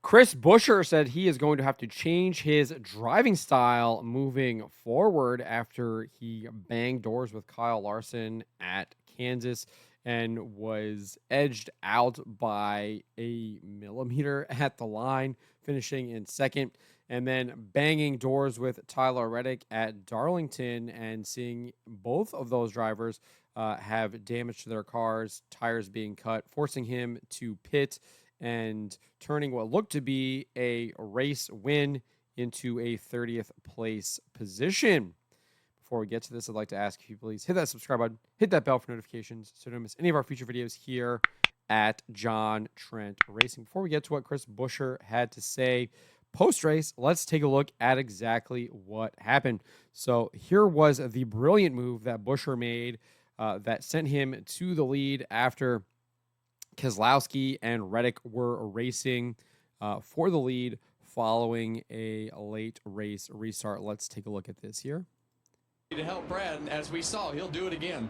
Chris Buescher said he is going to have to change his driving style moving forward after he banged doors with Kyle Larson at Kansas and was edged out by a millimeter at the line, finishing in second, and then banging doors with Tyler Reddick at Darlington and seeing both of those drivers have damage to their cars, tires being cut, forcing him to pit and turning what looked to be a race win into a 30th place position. Before we get to this, I'd like to ask if you please hit that subscribe button, hit that bell for notifications so you don't miss any of our future videos here at John Trent Racing. Before we get to what Chris Buescher had to say post-race, let's take a look at exactly what happened. So here was the brilliant move that Buescher made that sent him to the lead after Kazelowski and Reddick were racing for the lead following a late race restart. Let's take a look at this here. To help Brad, as we saw, he'll do it again.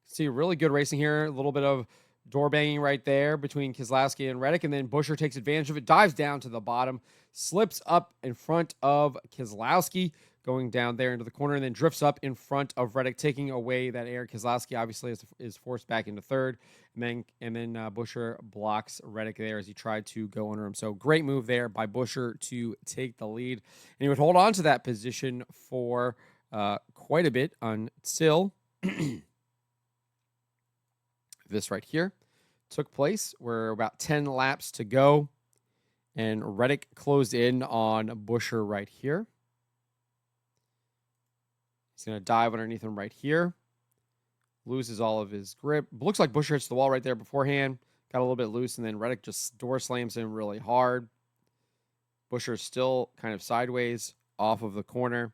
See, really good racing here. A little bit of door banging right there between Kazelowski and Reddick, and then Buescher takes advantage of it, dives down to the bottom, slips up in front of Kazelowski, going down there into the corner, and then drifts up in front of Reddick, taking away that air. Kazelowski obviously is forced back into third, and then Buescher blocks Reddick there as he tried to go under him. So great move there by Buescher to take the lead, and he would hold on to that position for quite a bit until this right here took place. We're about 10 laps to go, and Reddick closed in on Buescher right here. He's going to dive underneath him right here. Loses all of his grip. Looks like Buescher hits the wall right there beforehand. Got a little bit loose, and then Reddick just door slams him really hard. Buescher still kind of sideways off of the corner.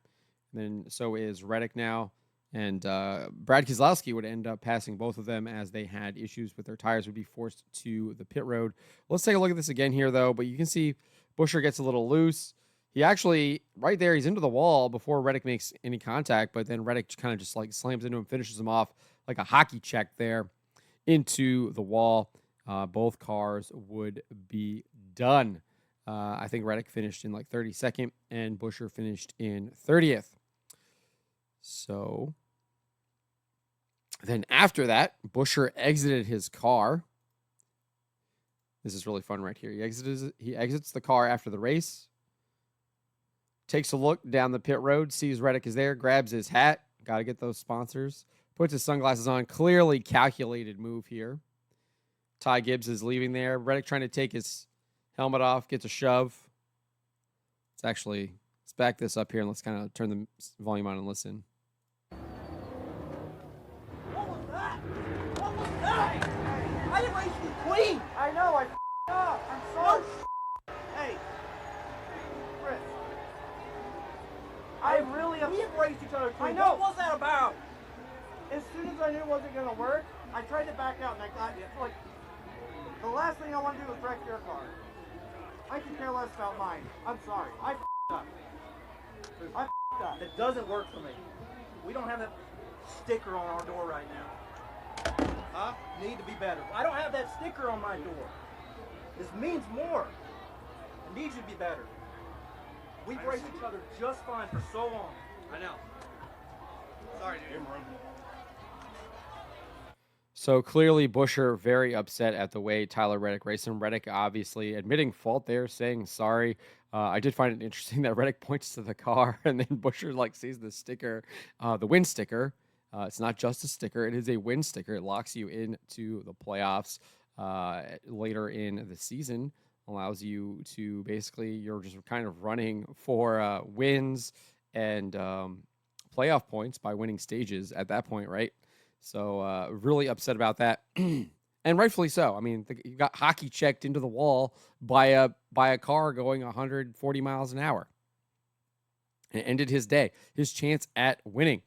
And then so is Reddick now. And Brad Kazelowski would end up passing both of them as they had issues with their tires, would be forced to the pit road. Let's take a look at this again here, though. But you can see Buescher gets a little loose. He actually, right there, he's into the wall before Reddick makes any contact, but then Reddick kind of just like slams into him, finishes him off like a hockey check there into the wall. Both cars would be done. I think Reddick finished in like 32nd and Buescher finished in 30th. So then after that, Buescher exited his car. This is really fun right here. He exits the car after the race. Takes a look down the pit road, sees Reddick is there, grabs his hat. Got to get those sponsors. Puts his sunglasses on. Clearly calculated move here. Ty Gibbs is leaving there. Reddick trying to take his helmet off, gets a shove. Let's back this up here and let's kind of turn the volume on and listen. What was that? What was that? I didn't race you clean. I know, I f***ed up. I'm sorry. No hey. Chris. We have raced each other clean. I know. What was that about? As soon as I knew it wasn't going to work, I tried to back out and I got it. Like, the last thing I want to do is wreck your car. I can care less about mine. I'm sorry. I f***ed up. I f***ed up. It doesn't work for me. We don't have that sticker on our door right now. Huh? Need to be better. I don't have that sticker on my door. This means more. It needs you to be better. We've raced each other just fine for so long. I know. Sorry, dude. So clearly Buescher very upset at the way Tyler Reddick raced him. Reddick obviously admitting fault there, saying sorry. I did find it interesting that Reddick points to the car and then Buescher like sees the sticker, the win sticker. It's not just a sticker. It is a win sticker. It locks you into the playoffs later in the season. Allows you to basically, you're just kind of running for wins and playoff points by winning stages at that point, right? So really upset about that. And rightfully so. I mean, you got hockey checked into the wall by a car going 140 miles an hour. It ended his day, his chance at winning.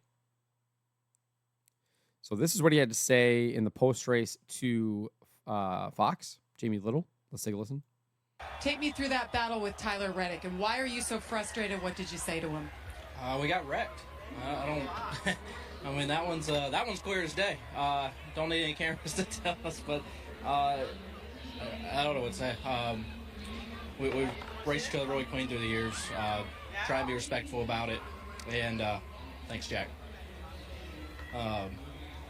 So this is what he had to say in the post-race to Fox, Jamie Little. Let's take a listen. Take me through that battle with Tyler Reddick, and why are you so frustrated? What did you say to him? We got wrecked. I don't. I mean, that one's clear as day. Don't need any cameras to tell us, but I don't know what to say. We've raced each other really clean through the years. Try to be respectful about it. And thanks, Jack.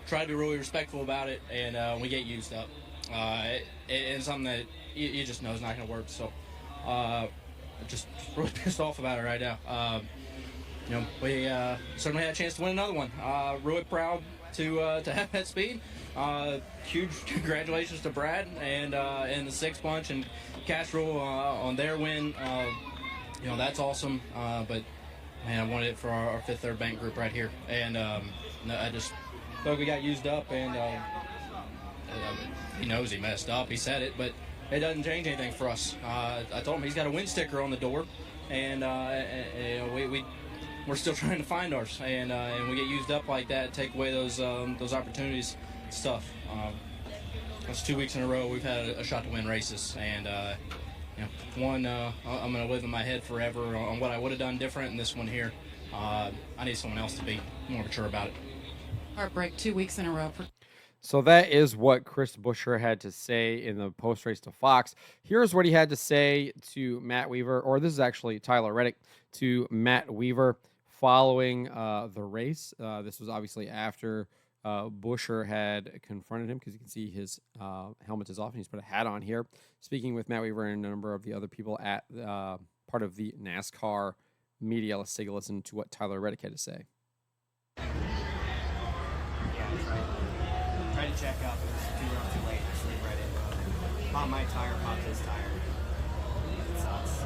Try to be really respectful about it, and we get used up. It's something that you just know is not going to work. So just really pissed off about it right now. We certainly had a chance to win another one. Really proud to have that speed. Huge congratulations to Brad and the Six Bunch and Castro on their win. That's awesome. But man, I wanted it for our Fifth Third Bank group right here, and I just felt we got used up. And he knows he messed up. He said it, but it doesn't change anything for us. I told him he's got a win sticker on the door, and we're still trying to find ours, and we get used up like that, take away those opportunities. It's tough. That's 2 weeks in a row we've had a shot to win races, and one I'm going to live in my head forever on what I would have done different, and this one here, I need someone else to be more mature about it. Heartbreak 2 weeks in a row. So that is what Chris Buescher had to say in the post-race to Fox. Here's what he had to say to Matt Weaver, or this is actually Tyler Reddick, to Matt Weaver following the race. This was obviously after Buescher had confronted him, because you can see his helmet is off and he's put a hat on here. Speaking with Matt Weaver and a number of the other people at part of the NASCAR media, let's take a listen to what Tyler Reddick had to say. Tried to check up, it was too late, just leave right in. Popped my tire, popped his tire. It sucks.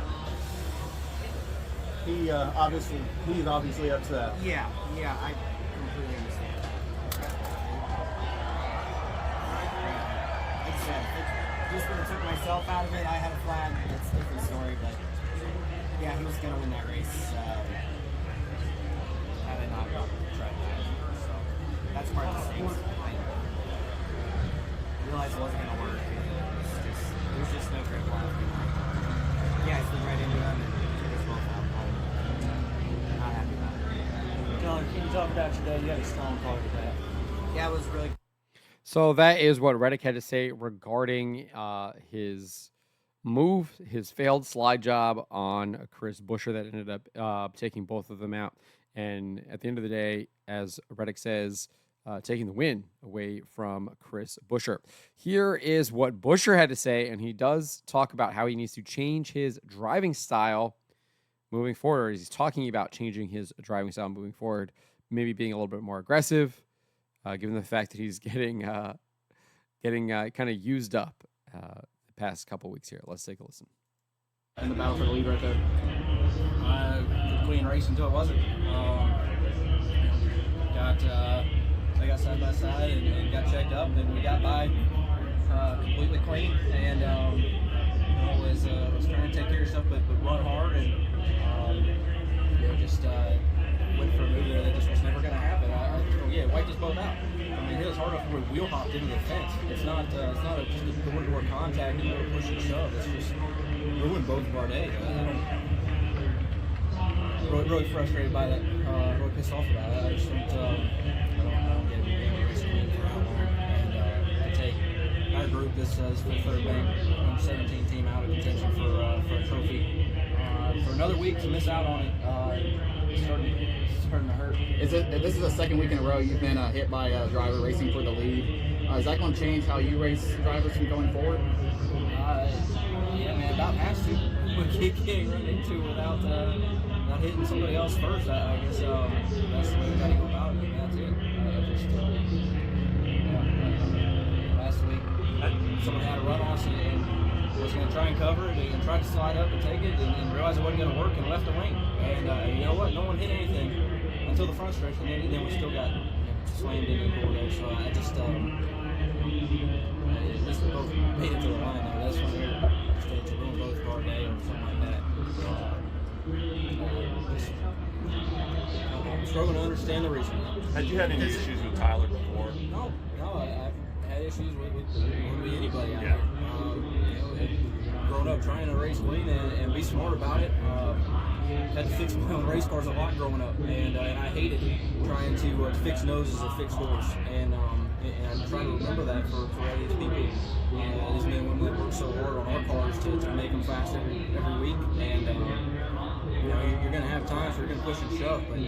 He's obviously upset. Yeah, I completely understand. Like I said, just when I took myself out of it, I had a flag, that's a different story, but yeah, he was going to win that race. Had I not got tried that. So that's part of the stakes. I realized it wasn't going to work. It was just no grip left. Yeah, I slid right into him and took us both out. I'm not happy about it. Tyler, can you talk about your day? You had a strong car today. Yeah, it was really. So that is what Reddick had to say regarding his move, his failed slide job on Chris Buescher that ended up taking both of them out. And at the end of the day, as Reddick says, taking the win away from Chris Buescher. Here is what Buescher had to say, and he does talk about how he needs to change his driving style moving forward. He's talking about changing his driving style moving forward, maybe being a little bit more aggressive, given the fact that he's getting kind of used up the past couple weeks here. Let's take a listen. In the battle for the lead right there. Clean race until it wasn't. They got side by side and got checked up, and we got by completely clean. And was trying to take care of stuff, but run hard, and just went for a move that just was never going to happen. It wiped us both out. I mean, it was hard enough when we wheel hopped into the fence. It's not just a door-to-door contact and a push and shove. It's just ruined both of our days. Really frustrated by that. Really pissed off about it. I just don't get it. Race clean for how long. And to take our group, this for the Third Bank 17 team out of contention for a trophy. For another week to miss out on it, it's starting to hurt. This is the second week in a row you've been hit by a driver racing for the lead. Is that going to change how you race drivers from going forward? Yeah, man, about has to. We keep getting run into without hitting somebody else first. I guess that's the way we got to go about it. And that's it. Last week, somebody had a run on us and was going to try and cover it and tried to slide up and take it and realized it wasn't going to work and left the wing. And you know what? No one hit anything until the front stretch, and then we still got slammed into the corridor. So I just at least we both made it to the line there. That's when we're to ruin both of our day or something like that. I'm struggling to understand the reason. Had you had any issues with Tyler before? No, I've had issues with anybody out Yeah. there. Growing up trying to race clean and be smart about it. Had to fix my own race cars a lot growing up, and I hated trying to fix noses or fix doors. And I'm trying to remember that for all these people, these men and women that work so hard on our cars to make them fast every week, and you're going to have times where you're going to push and shove, but I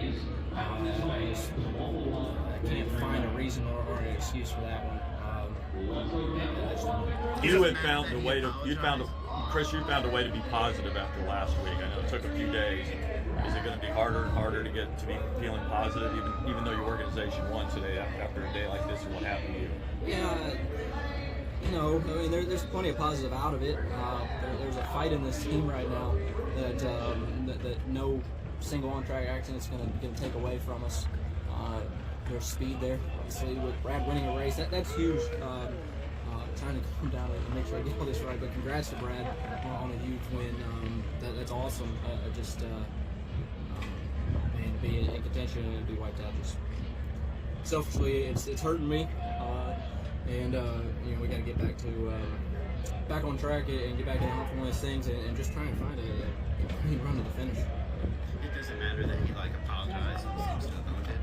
can't find a reason or an excuse for that one. You had found a way to. Chris, you found a way to be positive after last week. I know it took a few days. Is it going to be harder and harder to get to be feeling positive, even though your organization won today after a day like this and what happened to you? Yeah, I mean, there's plenty of positive out of it. There's a fight in this team right now that no single on-track accident is going to take away from us. There's speed there, obviously, with Brad winning a race. That's huge. Trying to come down and make sure I get all this right, but congrats to Brad on a huge win. That's awesome. And to be in contention and be wiped out, just selfishly, it's hurting me. And we got to get back on track and get back in off one of those things and just try and find a clean run to the finish. It doesn't matter that he apologized and seems to have owned it.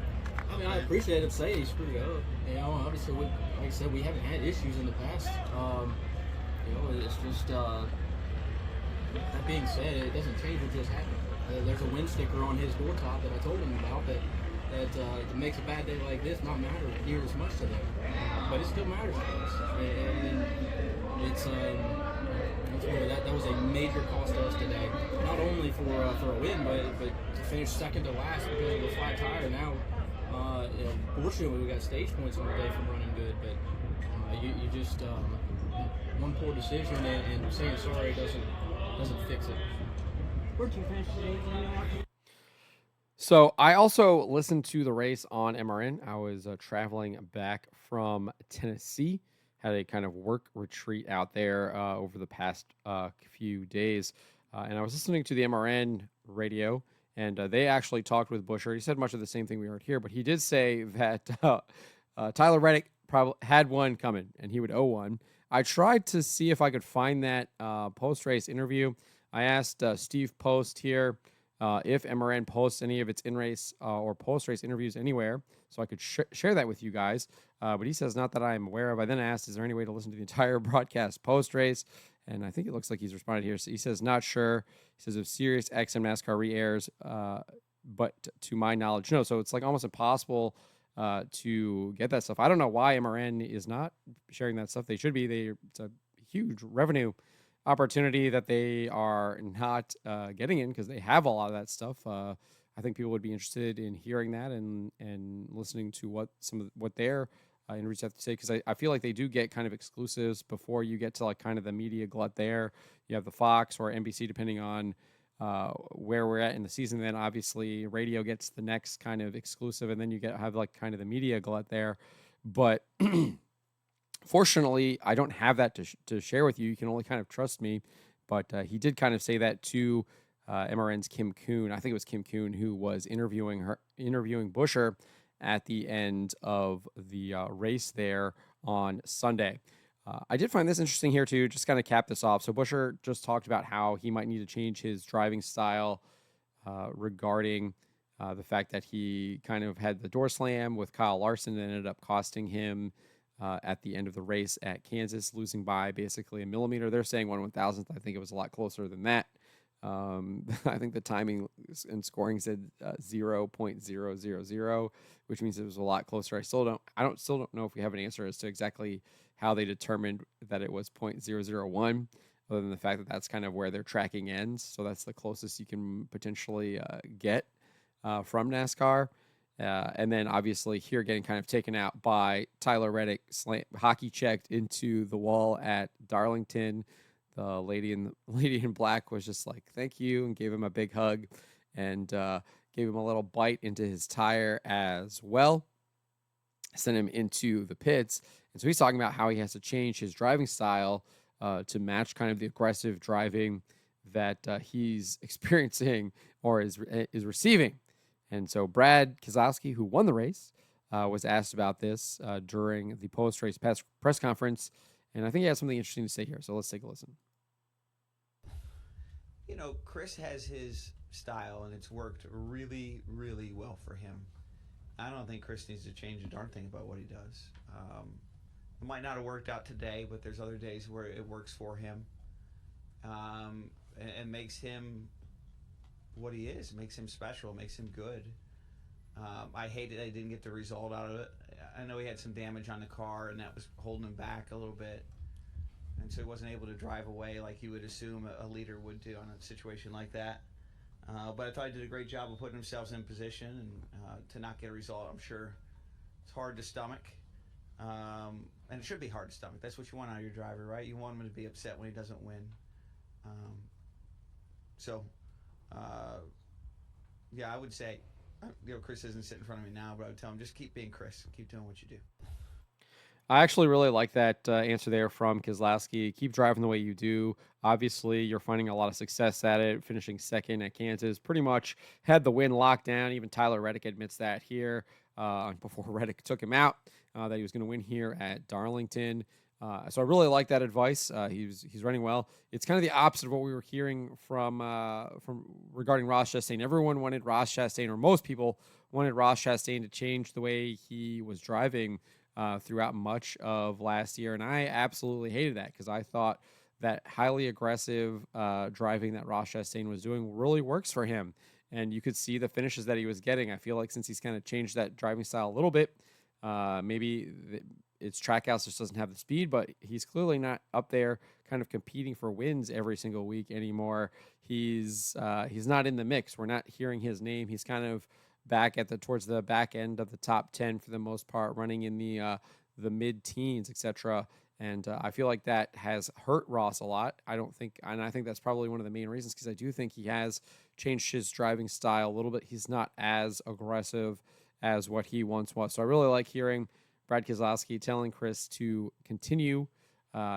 I mean, I appreciate him saying he screwed up. Obviously, like I said, we haven't had issues in the past. It's just that being said, it doesn't change what just happened. There's a wind sticker on his door top that I told him about that it makes a bad day like this not matter near as much to them, but it still matters to us. And it's that was a major cost to us today. Not only for a win, but to finish second to last because of the flat tire. Now. Fortunately, we got stage points on the day from running good, but you just one poor decision and saying sorry doesn't fix it. Where'd you finish today? So I also listened to the race on MRN. I was traveling back from Tennessee, had a kind of work retreat out there over the past few days, and I was listening to the MRN radio. And they actually talked with Buescher. He said much of the same thing we heard here, but he did say that Tyler Reddick probably had one coming, and he would owe one. I tried to see if I could find that post-race interview. I asked Steve Post here if MRN posts any of its in-race or post-race interviews anywhere, so I could share that with you guys. But he says not that I'm aware of. I then asked, is there any way to listen to the entire broadcast post-race? And I think it looks like he's responded here. So he says, not sure. He says, if Sirius XM NASCAR re-airs, but to my knowledge, no. So it's almost impossible to get that stuff. I don't know why MRN is not sharing that stuff. They should be. It's a huge revenue opportunity that they are not getting in because they have a lot of that stuff. I think people would be interested in hearing that and listening to what their interviews have to say, because I feel like they do get kind of exclusives before you get to kind of the media glut there. You have the Fox or NBC, depending on where we're at in the season. Then obviously radio gets the next kind of exclusive, and then you have kind of the media glut there. But fortunately, I don't have that to share with you. You can only kind of trust me. But he did kind of say that to MRN's Kim Kuhn. I think it was Kim Kuhn who was interviewing Buescher at the end of the race there on Sunday. I did find this interesting here too, just kind of cap this off. So Buescher just talked about how he might need to change his driving style regarding the fact that he kind of had the door slam with Kyle Larson that ended up costing him at the end of the race at Kansas, losing by basically a millimeter. They're saying 1/1000th. I think it was a lot closer than that. I think the timing and scoring said 0.000, which means it was a lot closer. I still don't know if we have an answer as to exactly how they determined that it was 0.001, other than the fact that that's kind of where their tracking ends. So that's the closest you can potentially get from NASCAR. And then obviously here getting kind of taken out by Tyler Reddick, hockey checked into the wall at Darlington. The lady in black was just like, thank you, and gave him a big hug and gave him a little bite into his tire as well. Sent him into the pits. And so he's talking about how he has to change his driving style to match kind of the aggressive driving that he's experiencing or is receiving. And so Brad Kazelowski, who won the race, was asked about this during the post-race press conference. And I think he has something interesting to say here. So let's take a listen. Chris has his style, and it's worked really, really well for him. I don't think Chris needs to change a darn thing about what he does. It might not have worked out today, but there's other days where it works for him, and makes him what he is. Makes him special. Makes him good. I hated I didn't get the result out of it. I know he had some damage on the car, and that was holding him back a little bit, and so he wasn't able to drive away like you would assume a leader would do on a situation like that. But I thought he did a great job of putting himself in position, and to not get a result, I'm sure it's hard to stomach. And it should be hard to stomach. That's what you want out of your driver, right? You want him to be upset when he doesn't win. Yeah, I would say, Chris isn't sitting in front of me now, but I would tell him just keep being Chris. Keep doing what you do. I actually really like that answer there from Kazelowski. Keep driving the way you do. Obviously, you're finding a lot of success at it, finishing second at Kansas. Pretty much had the win locked down. Even Tyler Reddick admits that here before Reddick took him out, that he was going to win here at Darlington. So I really like that advice. He's running well. It's kind of the opposite of what we were hearing from regarding Ross Chastain. Everyone wanted Ross Chastain, or most people wanted Ross Chastain to change the way he was driving throughout much of last year, and I absolutely hated that because I thought that highly aggressive driving that Ross Chastain was doing really works for him, and you could see the finishes that he was getting. I feel like since he's kind of changed that driving style a little bit, maybe its Trackhouse just doesn't have the speed, but he's clearly not up there kind of competing for wins every single week anymore. He's not in the mix. We're not hearing his name. He's kind of back at towards the back end of the top 10 for the most part, running in the mid-teens, etc. And I feel like that has hurt Ross a lot. I think that's probably one of the main reasons, because I do think he has changed his driving style a little bit. He's not as aggressive as what he once was. So I really like hearing Brad Keselowski telling Chris to continue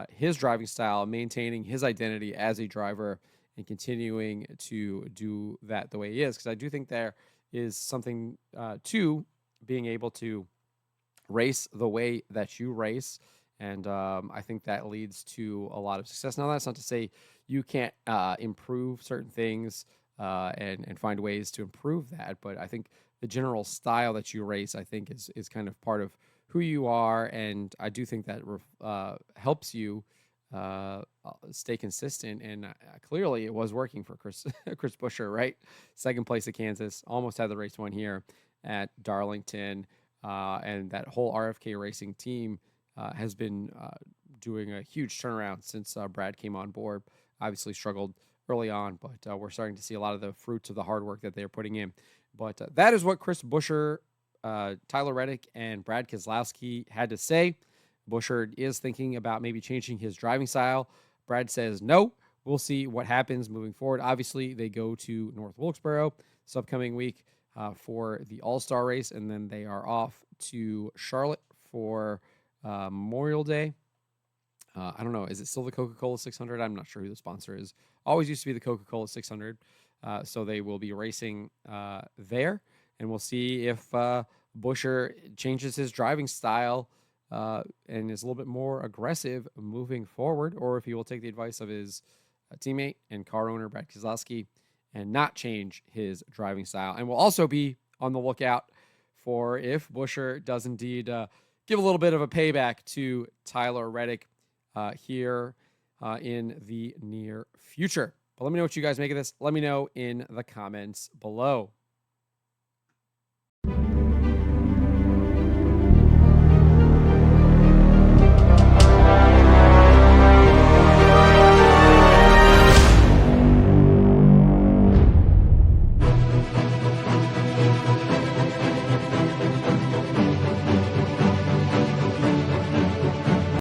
his driving style, maintaining his identity as a driver, and continuing to do that the way he is. Because I do think there is something to being able to race the way that you race. And I think that leads to a lot of success. Now, that's not to say you can't improve certain things and find ways to improve that. But I think the general style that you race, I think, is kind of part of who you are. And I do think that helps you stay consistent. And clearly it was working for Chris Buescher, right? Second place at Kansas, almost had the race won here at Darlington. And that whole RFK Racing team has been doing a huge turnaround since Brad came on board. Obviously struggled early on, but we're starting to see a lot of the fruits of the hard work that they're putting in. But that is what Chris Buescher, Tyler Reddick, and Brad Keselowski had to say. Buescher is thinking about maybe changing his driving style. Brad says no. We'll see what happens moving forward. Obviously, they go to North Wilkesboro this upcoming week for the All-Star race, and then they are off to Charlotte for Memorial Day. I don't know. Is it still the Coca-Cola 600? I'm not sure who the sponsor is. Always used to be the Coca-Cola 600. So they will be racing there, and we'll see if Buescher changes his driving style and is a little bit more aggressive moving forward, or if he will take the advice of his teammate and car owner, Brad Keselowski, and not change his driving style. And we'll also be on the lookout for if Buescher does indeed give a little bit of a payback to Tyler Reddick here in the near future. But let me know what you guys make of this. Let me know in the comments below.